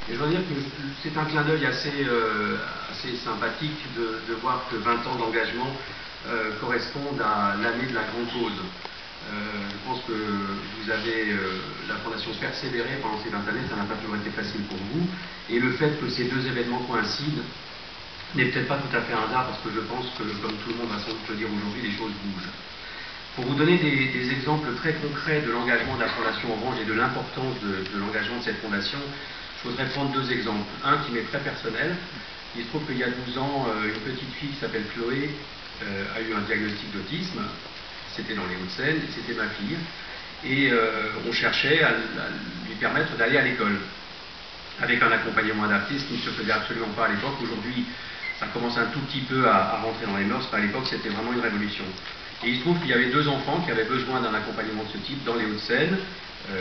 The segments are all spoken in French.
Et je dois dire que c'est un clin d'œil assez sympathique de voir que 20 ans d'engagement correspondent à l'année de la grande cause. Je pense que vous avez, la Fondation, persévéré pendant ces 20 années, ça n'a pas toujours été facile pour vous, et le fait que ces deux événements coïncident n'est peut-être pas tout à fait un hasard, parce que je pense que, comme tout le monde va sans doute le dire aujourd'hui, les choses bougent. Pour vous donner des exemples très concrets de l'engagement de la Fondation Orange et de l'importance de l'engagement de cette fondation, je voudrais prendre deux exemples. Un qui m'est très personnel. Il se trouve qu'il y a 12 ans, une petite fille qui s'appelle Chloé a eu un diagnostic d'autisme. C'était dans les Hauts-de-Seine, et c'était ma fille. Et on cherchait à lui permettre d'aller à l'école, avec un accompagnement adapté, ce qui ne se faisait absolument pas à l'époque. Aujourd'hui, ça commence un tout petit peu à rentrer dans les mœurs, mais à l'époque, c'était vraiment une révolution. Et il se trouve qu'il y avait deux enfants qui avaient besoin d'un accompagnement de ce type dans les Hauts-de-Seine,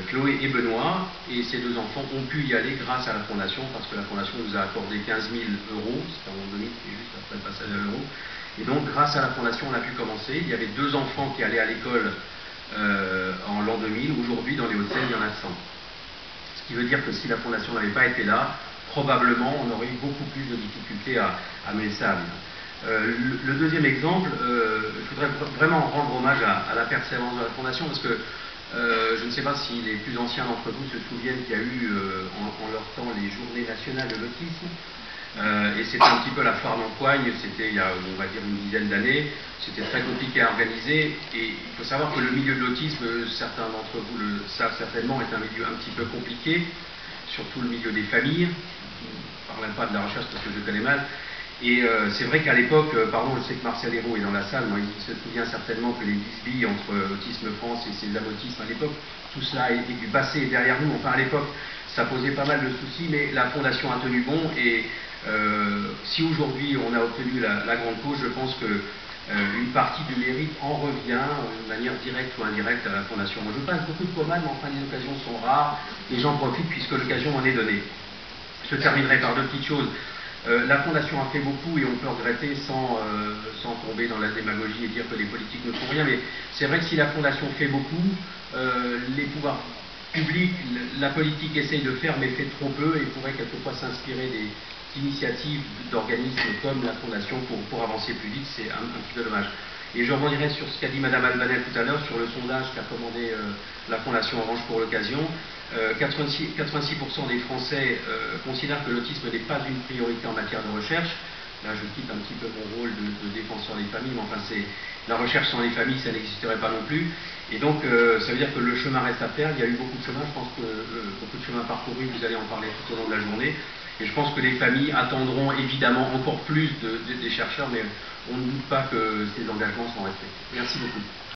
Chloé et Benoît, et ces deux enfants ont pu y aller grâce à la Fondation, parce que la Fondation nous a accordé 15 000 €, c'était en 2000, et juste après le passage à l'euro. Et donc, grâce à la Fondation, on a pu commencer. Il y avait deux enfants qui allaient à l'école en l'an 2000. Aujourd'hui, dans les Hauts-de-Seine, il y en a 100. Ce qui veut dire que si la Fondation n'avait pas été là, probablement, on aurait eu beaucoup plus de difficultés à mener ça à bien. Le deuxième exemple, je voudrais vraiment rendre hommage à la persévérance de la Fondation, parce que je ne sais pas si les plus anciens d'entre vous se souviennent qu'il y a eu en leur temps les journées nationales de l'autisme, et c'était un petit peu la foire d'empoigne, c'était il y a, on va dire, une dizaine d'années. C'était très compliqué à organiser, et il faut savoir que le milieu de l'autisme, certains d'entre vous le savent certainement, est un milieu un petit peu compliqué, surtout le milieu des familles. Je ne parle même pas de la recherche parce que je connais mal. Et c'est vrai qu'à l'époque, pardon, je sais que Martial Hérault est dans la salle, moi, il se souvient certainement que les bisbilles entre Autisme France et Sésame Autisme à l'époque, tout cela est du passé derrière nous. Enfin, à l'époque, ça posait pas mal de soucis, mais la Fondation a tenu bon, et si aujourd'hui on a obtenu la grande cause, je pense que une partie du mérite en revient de manière directe ou indirecte à la Fondation. Moi, je passe beaucoup de commandes, mais enfin les occasions sont rares, et j'en profite puisque l'occasion m'en est donnée. Je terminerai par deux petites choses. La Fondation a fait beaucoup, et on peut regretter sans tomber dans la démagogie et dire que les politiques ne font rien, mais c'est vrai que si la Fondation fait beaucoup, les pouvoirs publics, la politique essaye de faire, mais fait trop peu, et pourrait quelquefois s'inspirer d'initiatives d'organismes comme la Fondation pour avancer plus vite. C'est un petit peu dommage. Et je rebondirai sur ce qu'a dit Mme Albanel tout à l'heure, sur le sondage qu'a commandé la Fondation Orange pour l'occasion. 86% des Français considèrent que l'autisme n'est pas une priorité en matière de recherche. Là, je quitte un petit peu mon rôle de défenseur des familles, mais enfin, la recherche sans les familles, ça n'existerait pas non plus. Et donc, ça veut dire que le chemin reste à faire. Il y a eu beaucoup de chemin, je pense que beaucoup de chemin parcouru, vous allez en parler tout au long de la journée. Et je pense que les familles attendront évidemment encore plus des chercheurs, mais on ne doute pas que ces engagements sont respectés. Merci beaucoup.